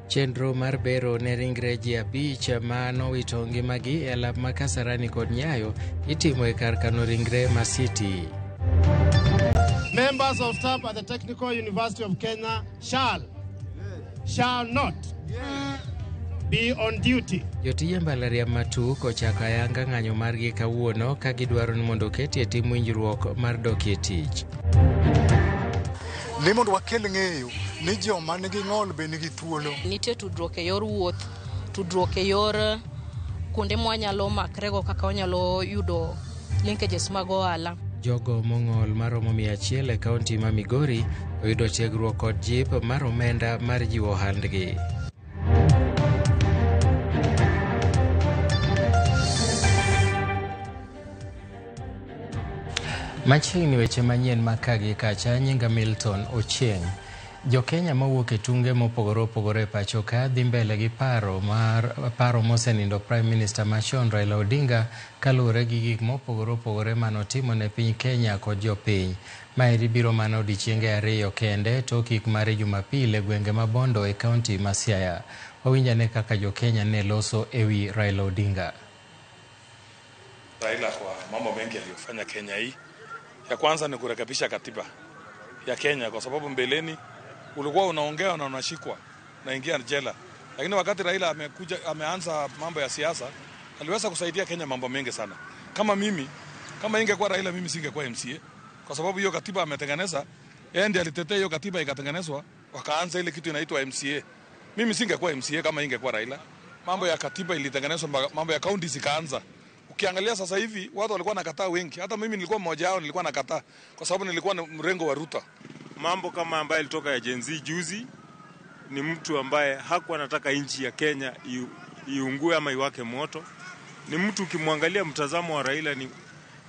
Chenro mar bero ne ringre ji 5 ma nowito ngimagi e lab ma Kasarani kod Nyayo itimo e kar kano ringre ma City. Members of staff at the Technical University of Kenya shall not be on duty. Jotije mbalariany ma TUK ochako ayanga ng'anyo margi kawuono ka gidwaro ni mondo oketie tim winjruok mar dok e tich. Ni mondo wakel ng'eyo ni joma nigi ng'ol be nigi thuolo. Nitie tudruok e yor wuoth, tudruok e yor kuonde mwanyalo makrego kaka wanyalo yudo linkages mag ohala. Jogo mong'ol maromo 100 e kaunti ma Migori oyudo tiegruok kod jip mar omenda mar jiwo ohandgi. Machiegni weche manyien makagi kacha nyinga Milton Ochieng. Jo Kenya mawuok e tunge mopogore opogore pacho ka dhi mbele gi paro mosenindo Prime Minister machon Raila Odinga kaluwore gi gik mopogore opogore manotimo ne piny Kenya kod jopiny. Maeri biro mana odiechienge 2 kende tok hik mare Jumapil e gwenge ma Bondo e kaunti ma Siaya. Wawinjane kaka jo Kenya ne loso ewi Raila Odinga. Raila kwa mambo mengi aliyofanya Kenya hii. Ya kwanza ni kurekebisha katiba ya Kenya kwa sababu mbeleni ulikuwa unaongea na unashikwa na ingia jela. Lakini wakati Raila ameanza mambo ya siasa, aliweza kusaidia Kenya mambo mengi sana. Kama ingekuwa Raila mimi singekuwa MCA kwa sababu hiyo katiba ametengeneza, yeye ndiye alitetea hiyo katiba ikatengenezwa, wakaanza ile kitu inaitwa MCA. Mimi singekuwa MCA kama ingekuwa Raila. Mambo ya katiba ilitengenezwa, mambo ya county zikaanza. Ukiangalia sasa hivi watu walikuwa nakataa wengi. Hata mimi nilikuwa mmoja wao, nilikuwa nakataa kwa sababu nilikuwa na mrengo wa Ruto. Mambo kama ambaye alitoka ya Gen Z juzi ni mtu ambaye hakuwa anataka nchi ya Kenya iungue ama iwake moto. Ni mtu ukimwangalia mtazamo wa Raila ni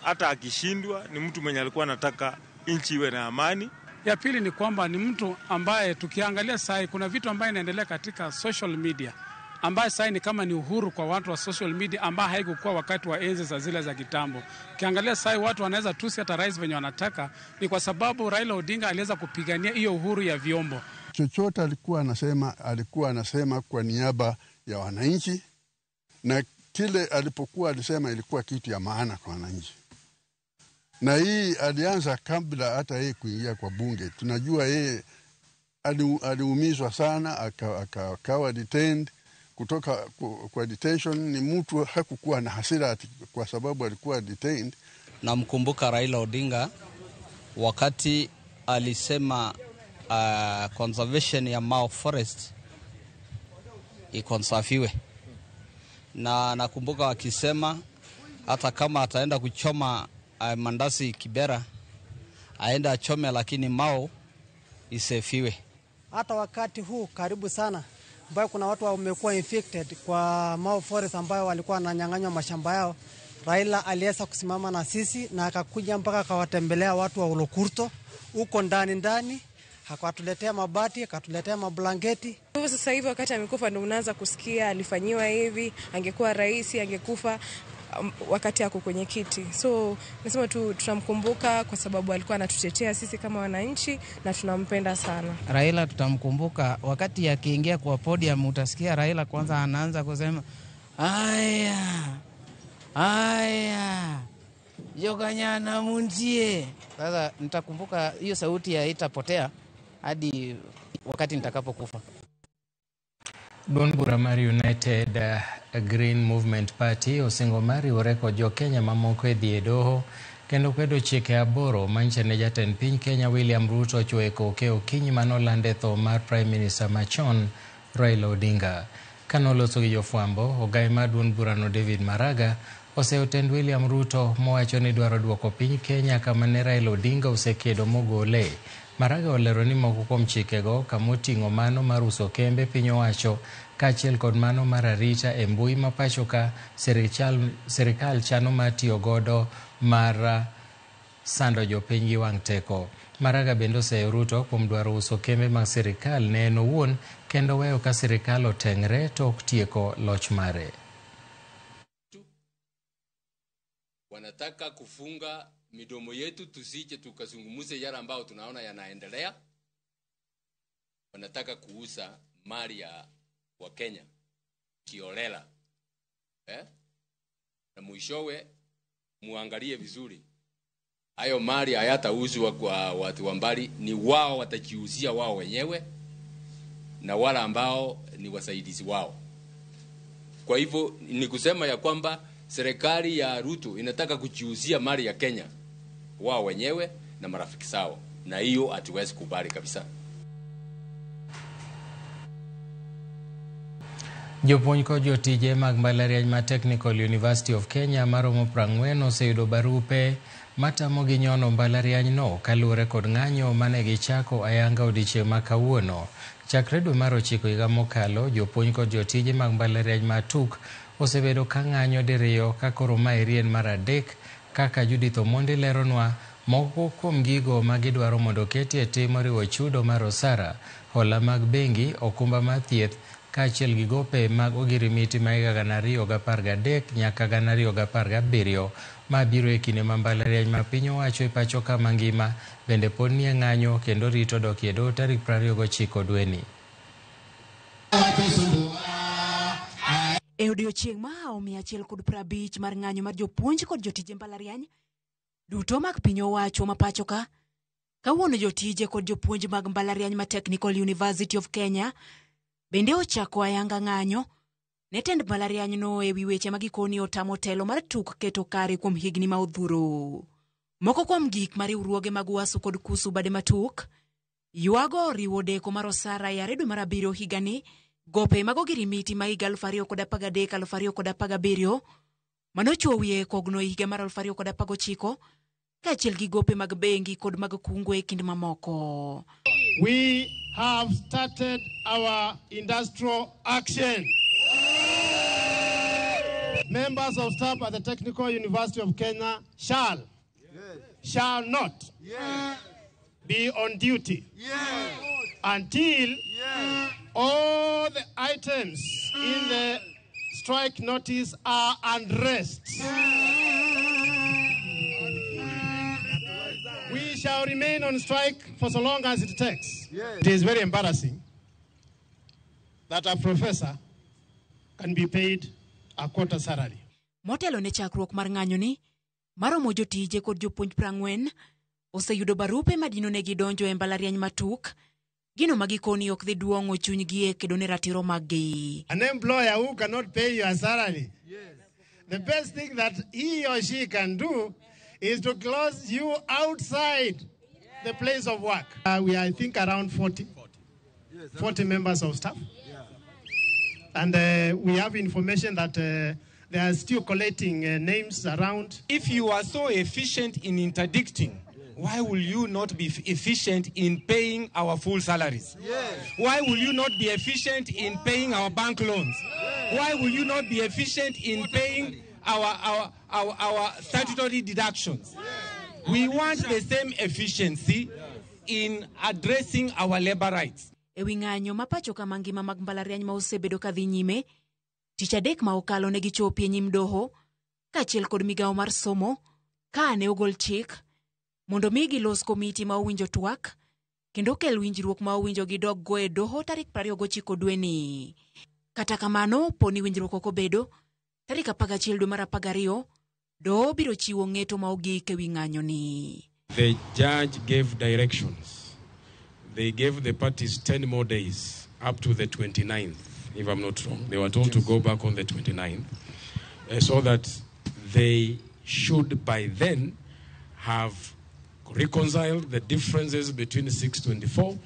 hata akishindwa ni mtu mwenye alikuwa anataka nchi iwe na amani. Ya pili ni kwamba ni mtu ambaye tukiangalia sasa kuna vitu ambaye inaendelea katika social media ambaye sasa ni kama ni uhuru kwa watu wa social media ambaye haikuwa wakati wa enzi za zile za kitambo. Ukiangalia sasa watu wanaweza tusi hata rais venye wanataka, ni kwa sababu Raila Odinga aliweza kupigania hiyo uhuru ya vyombo. Chochote alikuwa anasema kwa niaba ya wananchi, na kile alipokuwa alisema ilikuwa kitu ya maana kwa wananchi. Na hii alianza kabla hata yeye kuingia kwa bunge. Tunajua yeye aliumizwa sana, akawa detained. Kutoka kwa detention ni mtu hakukuwa na hasira kwa sababu alikuwa detained. Namkumbuka Raila Odinga wakati alisema conservation ya Mau Forest ikonsafiwe. Na nakumbuka wakisema hata kama ataenda kuchoma mandasi Kibera aenda achome, lakini Mau isefiwe. Hata wakati huu karibu sana ambayo kuna watu wamekuwa infected kwa Mau Forest ambayo walikuwa wananyang'anywa mashamba yao, Raila aliweza kusimama na sisi na akakuja mpaka akawatembelea watu wa Olokurto huko ndani, akatuletea mabati, akatuletea mablanketi. Sasa hivi wakati amekufa ndio unaanza kusikia alifanyiwa hivi, angekuwa rais angekufa wakati yako kwenye kiti. So nasema tu tutamkumbuka kwa sababu alikuwa anatutetea sisi kama wananchi na tunampenda sana. Raila tutamkumbuka wakati akiingia kwa podium, utasikia Raila kwanza anaanza kusema aya Yoganyana muntie. Sasa nitakumbuka hiyo sauti ya itapotea hadi wakati nitakapokufa. Duond bura mar United Green Movement Party osingo mari oreko jo Kenya mamoko e dhi e doho kendo kwedo chike 8 manyiso ne jatend piny Kenya William Ruto chweko ke okinyi manolande tho mar Prime Minister machon Raila Odinga. Kanoloso gi jofwambo, ogai mar duond burano David Maraga oseotend William Ruto mowacho ni dwaro duoko piny Kenya kama ne Raila Odinga osekedo mogole. Maraga olero ni moko kuom chikego kamoting'o mano mar uso kembe piny owacho kaachiel kod mano mar arita e mbui ma pacho ka sirikal chano mar tiyo godo mar sando jopiny gi wang' teko. Maraga bende oseyo Ruto kuom dwaro uso kembe mag sirikal ne en owuon kendo weyo ka sirikal oteng're tok tieko loch mare. Wanataka kufunga midomo yetu tusije tukazungumuze yale ambao tunaona yanaendelea. Wanataka kuuza mali ya wa Kenya kiolela, na mwishowe muangalie vizuri hayo mali hayatauzwa kwa watu wa mbali, ni wao watajiuzia wao wenyewe na wala ambao ni wasaidizi wao. Kwa hivyo ni kusema ya kwamba serikali ya Ruto inataka kujiuzia mali ya Kenya wao wenyewe na marafiki zao, na hiyo hatuwezi kubali kabisa. Jopuonj kod jotije mag mbalariany ma Technical University of Kenya maromo 40 oseyudo barupe matamogi nyono mbalariany no kaluwore kod ng'anyo mane gichako ayanga odiechieng' ma kawuono. Chakre dwe mar 9 higa mokalo, jopuonj kod jotije mag mbalariany ma TUK osebedo ka ng'anyo diriyo ka koro maeri en mar adek, kaka Judith Omondi leronwa. Moko kuom gigo ma gidwaro mondo ketie tim moriwo chudo mar osara, hola mag bengi, okumba mar thieth, kaachiel gi gope mag ogirimiti ma higa 2013 nyaka 2017 ma biro e kinde ma mbalariany ma piny owacho e pacho ka mangima bende pod nie ng'anyo kendo rito dok e doho tarik 29 dweni. E odiechieng' ma 150 mar ng'anyo mar jopuonj kod jotije mbalariany duto mag piny owacho ma pacho ka, kawuono jotije kod jopuonj mag mbalariany ma Technical University of Kenya bende ochako ayanga ng'anyo ne tend mbalariany no e wi weche magikoni otamo telo mar TUK keto kare kuom higni ma odhuro. Moko kuom gik ma riwruoge mag UASU kod KUSU bade ma TUK yuago riwo deko mar osara yare dwe mar 7 higani, gope mag ogirimiti ma higa 2013-2017 manochuowie kogno higa mar 2019, kaachiel gi gope mag bengi kod mag kungo e kind mamoko. We have started our industrial action. Members of staff at the Technical University of Kenya shall not be on duty until all the items in the strike notice are undressed. We shall remain on strike for so long as it takes. It is very embarrassing that a professor can be paid a quarter salary. Motelo ne chakruok mar ng'anyo ni, maromo jotije kod jopuonj 40 oseyudo barupe madino ne gidonjo e mbalariany ma TUK, gino magikoni ok dhi duong'o chunygi e kedo ne ratiro maggi. An employer who cannot pay your salary, the best thing that he or she can do is to close you outside the place of work. We are, I think, around 40 members of staff. And we have information that they are still collecting names around. If you are so efficient in interdicting, why will you not be efficient in paying our full salaries? Why will you not be efficient in paying our bank loans? Why will you not be efficient in paying our statutory deductions? We want the same efficiency in addressing our labor rights. Ewi ng'anyo ma pacho ka mangima mag mbalariany ma osebedo ka dhi nyime, tich adek ma okalo ne gichopi e nyim doho, kaachiel kod migawo mar somo, ka ne ogol chik mondo mi gilos komiti ma owinjo twak kendo kel winjruok ma owinjo gidog go e doho tarik 29 dweni. Kata kamano, poni winjruok ok obedo, tarik 11 dwe mar 12 doho biro chiwo ng'eto ma ogik ewi ng'anyo ni. The judge gave directions. They gave the parties 10 more days up to the 29th, if I'm not wrong. They were told to go back on the 29th so that they should by then have reconciled the differences between 624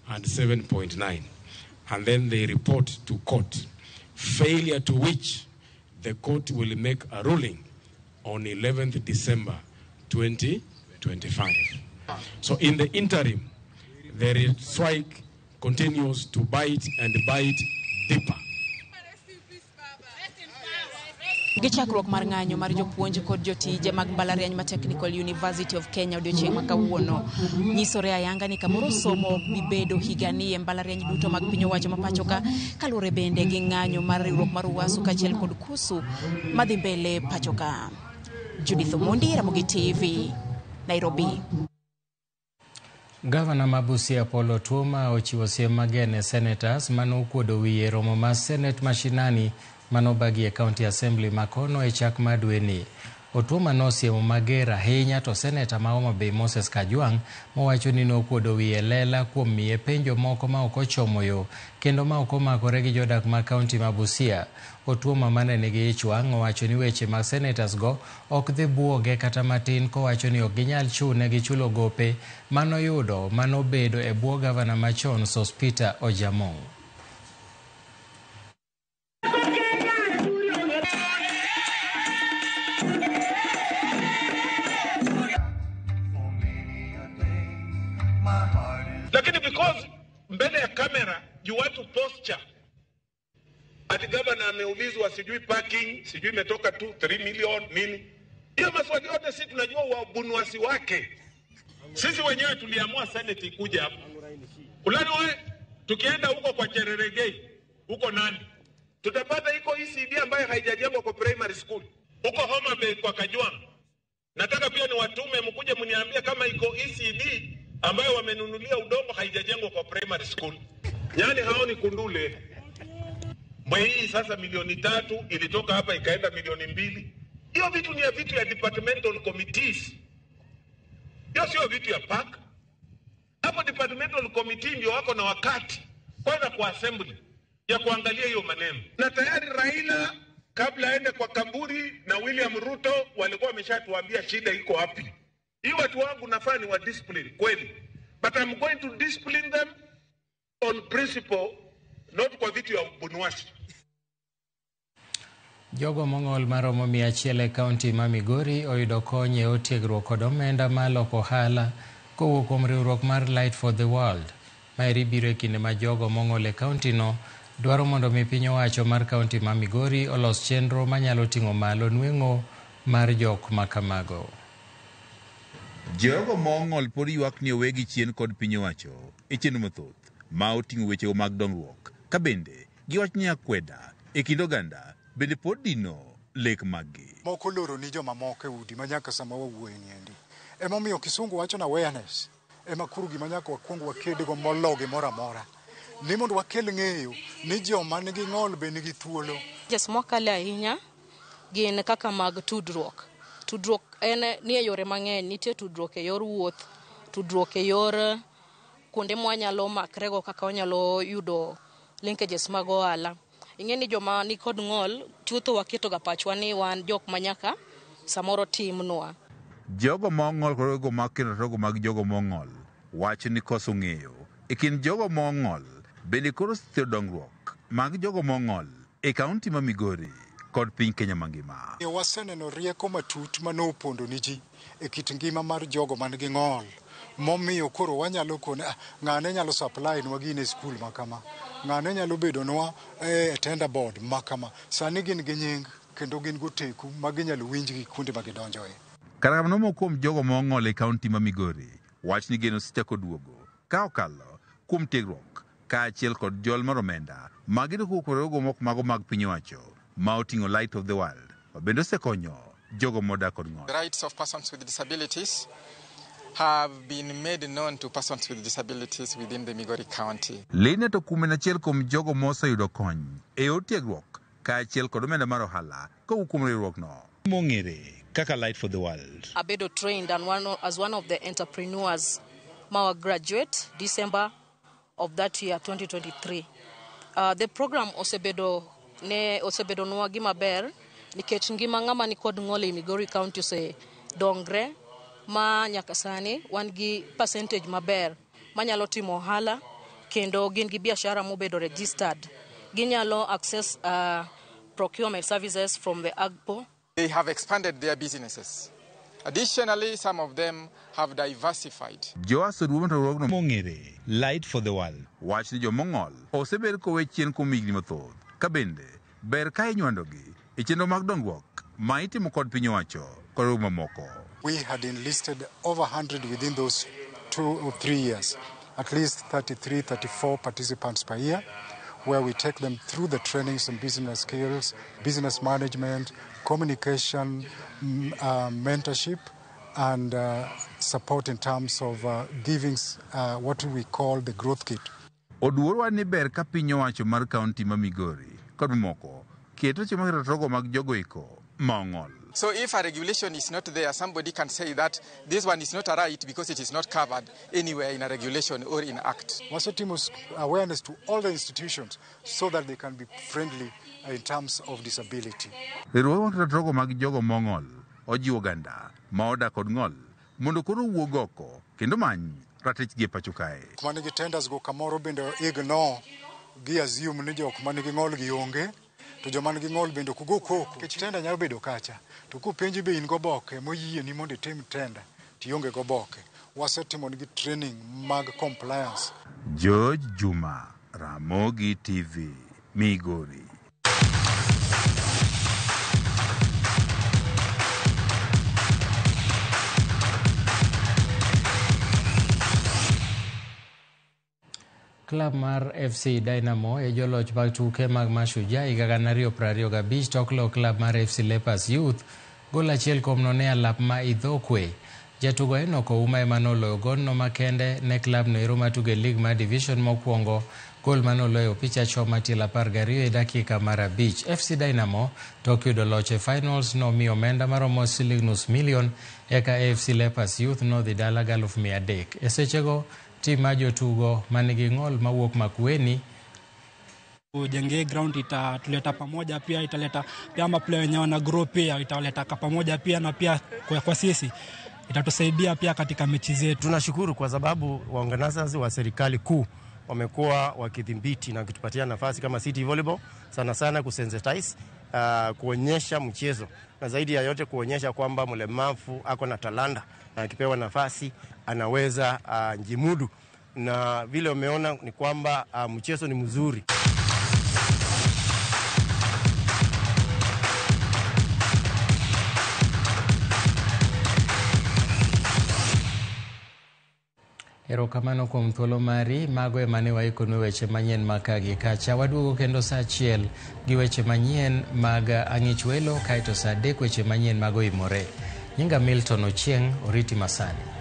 and 7.9. And then they report to court, failure to which the court will make a ruling on 11th December 2025. So in the interim, the strike continues to bite and bite deeper. Gichakruok mar ng'anyo mar jopuonj kod jotije mag mbalariany ma Technical University of Kenya odiechieng' ma kawuono nyisore ayanga ni kamoro somo bibedo higani e mbalariany duto mag piny owacho ma pacho ka, kaluwore bende gi ng'anyo mar riwruok mar UASU kaachiel kod KUSU madhi mbele pacho ka. Judith Omondi, Ramogi TV, Nairobi. Gavana ma Busia Paul Otuoma ochiwo siem mager ne senators manokuodo wiye romo mar Senate mashinani manobagi e County Assembly makono e chak mar dweni. Otuoma nosiemo mager ahinya to Senator ma Homa Bay Moses Kajwang' mowacho ni nokuodo wiye lela kuom miye penjo moko ma ok ochomo yo kendo ma ok omakore gi jodak ma kaunti ma Busia. Otuoma mane nigi ich wang' owacho ni weche mag senators go ok dhi buoge kata matin, kowacho ni ok ginyal chune gi chulo gope manoyudo manobedo e bwo gavana machon Sospeter Ojamong. Lakini because mbele ya kamera you want to posture ati gavana ameulizwa sijui parking sijui imetoka 3 million nini, hiyo maswali yote sisi tunajua wabunuasi wake. Sisi wenyewe tuliamua Senate ikuja hapa ulani wewe, tukienda huko kwa Chereregei huko nani tutapata iko ECD ambayo haijajengwa kwa primary school huko Homa Bay kwa Kajwang'. Nataka pia ni watume mkuje mniambie kama iko ECD ambayo wamenunulia udongo haijajengwa kwa primary school. Yani hao ni Kundule. Mwei sasa milioni 3 ilitoka hapa ikaenda milioni 2. Hiyo vitu ni ya vitu ya departmental committees. Hiyo sio vitu ya park. Hapo departmental committee ndio wako na wakati kwanza kwa assembly ya kuangalia hiyo maneno. Na tayari Raila kabla aende kwa kaburi na William Ruto walikuwa wameshatuambia shida iko wapi. Hii watu wangu nafaa ni wa discipline kweli. But I'm going to discipline them on principle, not kwa vitu ya ubunuasi. Jogo mong'ol maromo 100 e kaunti ma Migori oyudo kony e otiegruok kod omenda maloko ohala kowuok kuom riwruok mar Light for the World. Maeri biro e kinde ma jogo mong'ol e kaunti no dwaro mondo mi piny owacho mar kaunti ma Migori olos chenro manyalo ting'o malo nweng'o mar jok makamago. Jogo mong'ol pod ywak ni owegi chien kod piny owacho e chenro mathoth ma oting'o weche mag dongruok ka bende giwach ni akweda e kind oganda bende pod dino lek maggi. Moko loro ni joma moko e udi ma nyaka sama wawuoye niendi. Ema miyo kisungu wacho na awareness. Ema kuru gima nyaka wakwongo wakedego mologi mora mora. Ni mondo wakel ng'eyo ni joma nigi ng'ol be nigi thuolo. Jes mokale ahinya gin kaka mag tudruok. Tudruok ni e yore mang'eny, nitie tudruok e yor wuoth, tudruok e yor kuonde mwanyalo makrego kaka wanyalo yudo linkages mag ohala. Ing'e ni joma ni kod ng'ol chutho waketo ga pachwa ni wan jok manyaka samoro timnwa. Jogo mong'ol kod jogo makendo togo mag jogo mong'ol wacho ni koso ng'eyo e kind jogo mong'ol bende koro sithio dongruok mag jogo mong'ol e kaunti ma Migori kod piny Kenya mangima. Waseneno rieko matut manopondo ni ji e kit ngima mar jogo man gi ng'ol momiyo koro wanyalo kone ng'ane nyalo supply nwa gine skul makama, ng'ane nyalo bedo nwa tender board makama. Sani gin gi nying kendo gin goteku ma ginyalo winjgi kuonde ma gidonjoe. Kara kamano kuom jogo mong'ol e kaunti ma Migori wach ni geno sichako duogo ka okalo kuom tiegruok kaachiel kod jol mar omenda magido kuokore jogo moko mago mag piny owacho ma oting'o Light of the World bende osekonyo jogo modak kod ng'ol. The rights of persons with disabilities have been made known to persons with disabilities within the Migori County. Lina to kumen achiel kuom jogo moseyudo kony e otiegruok kaachiel kod omenda mar ohala kowuok kuom riwruok no mong'ere kaka Light for the World. Abedo trained and as one of the entrepreneurs Mawa graduate December of that year 2023. The program osebedo nwa gima ber nikech ngima ng'ama ni kod ng'ol e Migori County ose dongre ma nyaka sani wan gi percentage maber manyalo timo ohala kendo gin gi biashara mobedo registered. Ginyalo access procurement services from the AGPO. They have expanded their businesses. Additionally, some of them have diversified. Joaso duomo to rogno mong'ere Light for the World wach ni jomong'ol osebedo kowe chien kuom higni mathoth ka bende ber ka inywandogi e chenro mag dongruok ma itimo kod piny owacho kod mamoko. We had enlisted over 100 within those 2 or 3 years, at least 33, 34 participants per year, where we take them through the trainings in business skills, business management, communication, mentorship, and support in terms of giving what we call the growth kit. Oduorwa ni ber ka piny owacho mar kaunti ma Migori kod moko keto chimo rogo mag jogo iko maong'ol. So if a regulation is not there, somebody can say that this one is not a right because it is not covered anywhere in a regulation or in act. Wasatimo's awareness to all the institutions so that they can be friendly in terms of disability. Riwruok rogo mag jogo maong'ol ojiwo ganda ma odak kod ng'ol mondo koro wuog oko kendo many ratich gi pacho kae. Kuma nigi tenders go kamoro bende igno gi assume ni jok manigi ng'ol gi onge to joma nigi ng'ol bende kugo koko kech tenda nyalo bedo kacha to kupenji be in goboke moyie ni mondo itim tenda tionge goboke. Wasetimo nigi training mag compliance. George Juma, Ramogi TV, Migori. Klab mar FC Dynamo e joloch mag tuke mag Mashujaa higa 2025 tok lo klab mar FC Leopards Youth gol 1-0 ne alap ma Idhokwe. Jatugo Enock Ouma emanoloyo golno makende ne klab no ero matuge lig mar division mokwongo, gol manoloyo picha choma tiel 12 e dakika mar 5. FC Dynamo tok yudo loch e finals nomiyo omenda maromo $500,000 eka FC Leopards Youth nodhi dala 300,000. E sechego tim ma jotugo manigi ng'ol mawuok Makueni ujenge ground itatuleta pamoja, pia italeta pia maplayer wenyewe na grow, pia italeta pamoja pia na pia kwa sisi itatusaidia pia katika mechi zetu. Tunashukuru kwa sababu organizers wa serikali kuu wamekuwa wakidhibiti na kutupatia nafasi kama City Volleyball sana sana kusensitize, kuonyesha mchezo na zaidi ya yote kuonyesha kwamba mlemavu ako na talanta na akipewa nafasi anaweza njimudu, na vile umeona ni kwamba mchezo ni mzuri. Erokamano kuom thuolo mari, mago emane waikonu weche manyien makagi kacha. Waduogo kendo saa 1 gi weche manyien mag ang'ich welo, kaito saa 3 weche manyien mag oimore. Nyinga Milton Ochieng, oriti masani.